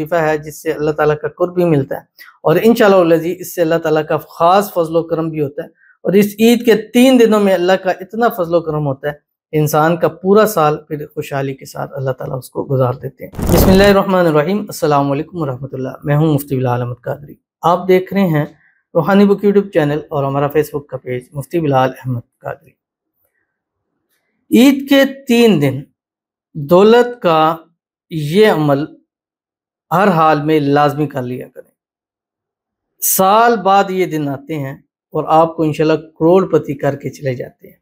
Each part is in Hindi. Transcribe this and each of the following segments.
वजीफ़ा है जिससे अल्लाह ताला का कुर्ब भी मिलता है और इंशाअल्लाह इससे अल्लाह ताला का ख़ास फ़ज़्ल व करम भी होता है। और इस ईद के 3 दिनों में अल्लाह का इतना फ़ज़्ल व करम होता है, इंसान का पूरा साल फिर खुशहाली के साथ अल्लाह ताला उसको गुज़ार देते हैं। बिस्मिल्लाहिर्रहमानिर्रहीम, अस्सलामु अलैकुम वरहमतुल्लाह। मैं हूँ मुफ्ती बिलाल अहमद कादरी। आप देख रहे हैं रूहानी बुक यूट्यूब चैनल और हमारा फेसबुक का पेज मुफ्ती बिलाल अहमद कादरी। ईद के 3 दिन दौलत का ये अमल हर हाल में लाजमी कर लिया करें। साल बाद ये दिन आते हैं और आपको इंशाल्लाह करोड़पति करके चले जाते हैं।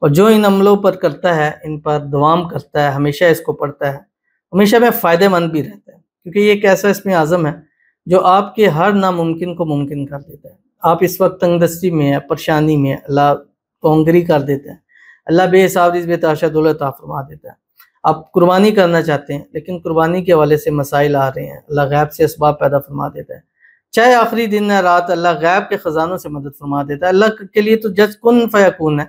और जो इन अमलों पर करता है, इन पर दवाम करता है, हमेशा इसको पढ़ता है, हमेशा में फ़ायदेमंद भी रहता है, क्योंकि ये एक ऐसा इसमें आज़म है जो आपके हर नामुमकिन को मुमकिन कर देता है। आप इस वक्त तंगदस्ती में है, परेशानी में है, अल्लाह तोंगरी कर देता है, अल्लाह बेहिसाब रिज़्क़ बेतहाशा दौलत अता फरमा देता है। आप कुर्बानी करना चाहते हैं लेकिन कुर्बानी के हवाले से मसाइल आ रहे हैं, अल्लाह गैब से असबाब पैदा फरमा देता है। चाहे आखिरी दिन है रात, अल्लाह गैब के ख़जानों से मदद फरमा देता है। अल्लाह के लिए तो जज कुन फ़यकून है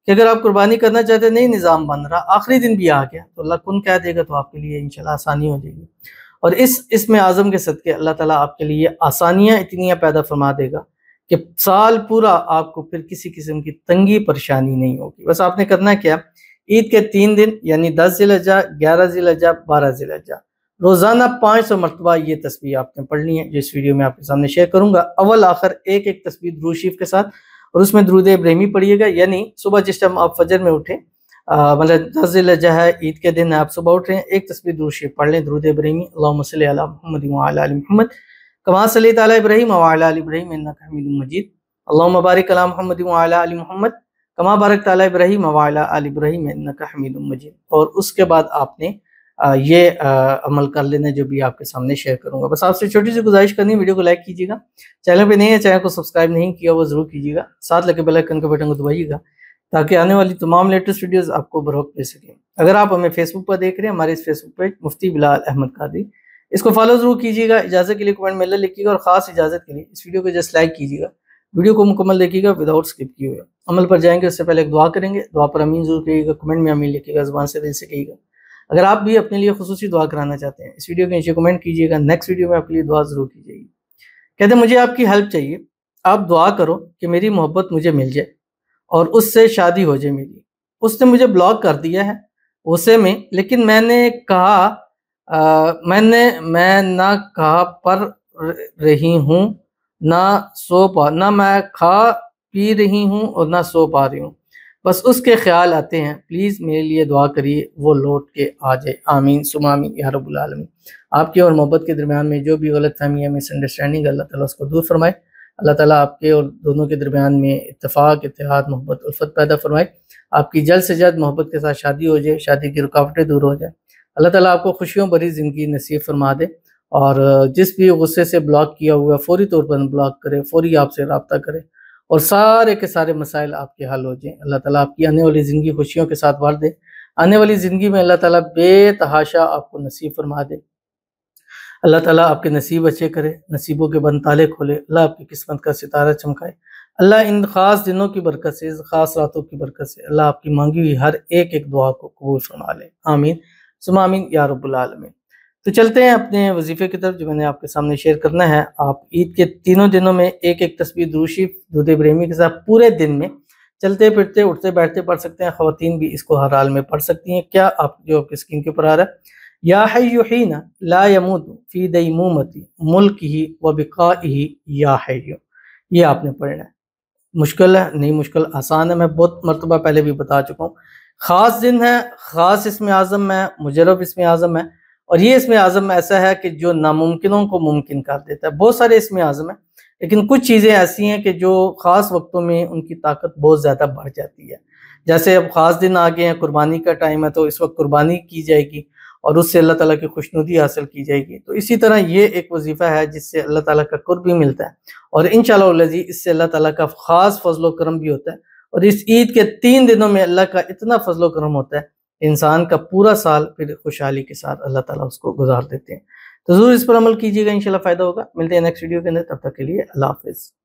कि अगर आप कुर्बानी करना चाहते हैं, नहीं निज़ाम बन रहा, आखिरी दिन भी आ गया तो अल्लाह कुन कह देगा तो आपके लिए इंशाल्लाह आसानी हो जाएगी। और इसमें आज़म के सदके अल्लाह ताला आपके लिए आसानियाँ इतनी पैदा फरमा देगा कि साल पूरा आपको फिर किसी किस्म की तंगी परेशानी नहीं होगी। बस आपने करना क्या, ईद के 3 दिन यानी 10 ज़िलहिज्जा, 11 ज़िलहिज्जा, 12 ज़िलहिज्जा रोज़ाना 500 मरतबा ये तस्बीह आपने पढ़नी है, जो इस वीडियो में आपके सामने शेयर करूँगा। अव्वल आखिर एक तस्बीह दुरूद शरीफ के साथ, और उसमें दुरूद इब्राहिमी पढ़िएगा। यानी सुबह जिस टाइम आप फजर में उठें, मतलब 10 ज़िलहिज्जा है, ईद के दिन है, आप सुबह उठ रहे हैं, एक तस्बीह दुरूद शरीफ पढ़ लें, दुरूद इब्राहिमी, अल्लाहुम्मा सल्लि अला मुहम्मद व अला आलि मुहम्मद कमा सल्लैता अला इब्राहीम व अला आलि इब्राहीम इन्नका हमीदुम मजीद, अल्लाहुम्मा बारिक अला मुहम्मद व अला आलि मुहम्मद कमा बारकता अला इब्राहीम व अला आलि इब्राहीम इन्नका हमीदुम मजीद। और उसके बाद आपने ये अमल कर लेना जो भी आपके सामने शेयर करूंगा। बस आपसे छोटी सी गुजारिश करनी है, वीडियो को लाइक कीजिएगा, चैनल पे नहीं है चैनल को सब्सक्राइब नहीं किया वो जरूर कीजिएगा, साथ लगे बेल आइकन के बटन को दबाइएगा ताकि आने वाली तमाम लेटेस्ट वीडियोस आपको बरवक्त मिल सकें। अगर आप हमें फेसबुक पर देख रहे हैं, हमारे इस फेसबुक पेज मुफ्ती बिलाल अहमद कादरी, इसको फॉलो जरूर कीजिएगा। इजाज़त के लिए कमेंट में लिखिएगा और ख़ास इजाज़त के लिए इस वीडियो को जस्ट लाइक कीजिएगा, वीडियो को मुकम्मल देखिएगा विदाउट स्किप किए हुए। अमल पर जाएंगे उससे पहले एक दुआ करेंगे, दुआ पर अमीन जरूर कहिएगा, कमेंट में अमीन लिखिएगा, ज़ुबान से दिल से कहिएगा। अगर आप भी अपने लिए खुसूसी दुआ कराना चाहते हैं, इस वीडियो के नीचे कमेंट कीजिएगा, नेक्स्ट वीडियो में आपके लिए दुआ जरूर की जाएगी। कहते हैं मुझे आपकी हेल्प चाहिए, आप दुआ करो कि मेरी मोहब्बत मुझे मिल जाए और उससे शादी हो जाए मेरी। उसने मुझे ब्लॉक कर दिया है उसे में, लेकिन मैंने कहा मैं ना कहा पर रही हूँ, ना मैं खा पी रही हूँ और ना सो पा रही हूँ, बस उसके ख्याल आते हैं, प्लीज़ मेरे लिए दुआ करिए वो लौट के आ जाए, आमीन सुम्मा आमीन या रब्बुल आलमीन। आपके और मोहब्बत के दरमियान में जो भी गलत फहमी है, मिसअंडरस्टैंडिंग, अल्लाह ताला उसको दूर फरमाए। अल्लाह ताला आपके और दोनों के दरमियान में इत्तेफाक, इत्तेहाद, मोहब्बत, उल्फत पैदा फरमाए। आपकी जल्द से जल्द मोहब्बत के साथ शादी हो जाए, शादी की रुकावटें दूर हो जाए। अल्लाह ताला आपको खुशियों भरी ज़िंदगी नसीब फरमा दे और जिस भी गुस्से से ब्लॉक किया हुआ फौरी तौर पर ब्लॉक करे, फौरी आपसे रब्ता करे और सारे के सारे मसाइल आपके हल हो जाएँ। अल्लाह ताला आपकी आने वाली ज़िंदगी खुशियों के साथ भर दे, आने वाली ज़िंदगी में अल्लाह ताला बेतहाशा आपको नसीब फरमा दे। अल्लाह ताला आपके नसीब अच्छे करे, नसीबों के बंद ताले खोले, अल्लाह आपकी किस्मत का सितारा चमकाए। अल्लाह इन ख़ास दिनों की बरकत से, इस ख़ास रातों की बरकत से अल्लाह आपकी मांगी हुई हर एक दुआ को कबूल फरमा ले, आमीन सुम्मा आमीन या रब्बुल आलमीन। तो चलते हैं अपने वजीफ़े की तरफ जो मैंने आपके सामने शेयर करना है। आप ईद के तीनों दिनों में एक तस्बीह दुरूद शरीफ दुरूद इब्राहिमी के साथ पूरे दिन में चलते फिरते उठते बैठते पढ़ सकते हैं। ख़वातीन भी इसको हर हाल में पढ़ सकती हैं। क्या आप जो आपकी स्क्रीन के ऊपर आ रहा है, या हय्यु हीना ला यमूतु फी दैमूमति मुल्किही व बिकाइही या हय्यु, ये आपने पढ़ना है। मुश्किल है नहीं, मुश्किल आसान है, मैं बहुत मरतबा पहले भी बता चुका हूँ। ख़ास दिन है, ख़ास इसमें आज़म है, मुजर्रब इसमें आज़म है और ये इसमें आज़म ऐसा है कि जो नामुमकिनों को मुमकिन कर देता है। बहुत सारे इसमें आज़म है लेकिन कुछ चीज़ें ऐसी हैं कि जो ख़ास वक्तों में उनकी ताकत बहुत ज़्यादा बढ़ जाती है। जैसे अब ख़ास दिन आ गए हैं, कुर्बानी का टाइम है, तो इस वक्त कुर्बानी की जाएगी और उससे अल्लाह ताला की खुशनुदी हासिल की जाएगी। तो इसी तरह ये एक वजीफ़ा है जिससे अल्लाह ताला का कुर्ब भी मिलता है और इंशाअल्लाह इससे अल्लाह ताला का ख़ास फ़ज़्ल व करम भी होता है। और इस ईद के 3 दिनों में अल्लाह का इतना फ़ज़्ल व करम होता है, इंसान का पूरा साल फिर खुशहाली के साथ अल्लाह ताला उसको गुजार देते हैं। तो ज़रूर इस पर अमल कीजिएगा, इंशाल्लाह फ़ायदा होगा। मिलते हैं नेक्स्ट वीडियो के अंदर, तब तक के लिए अल्लाह हाफ़िज़।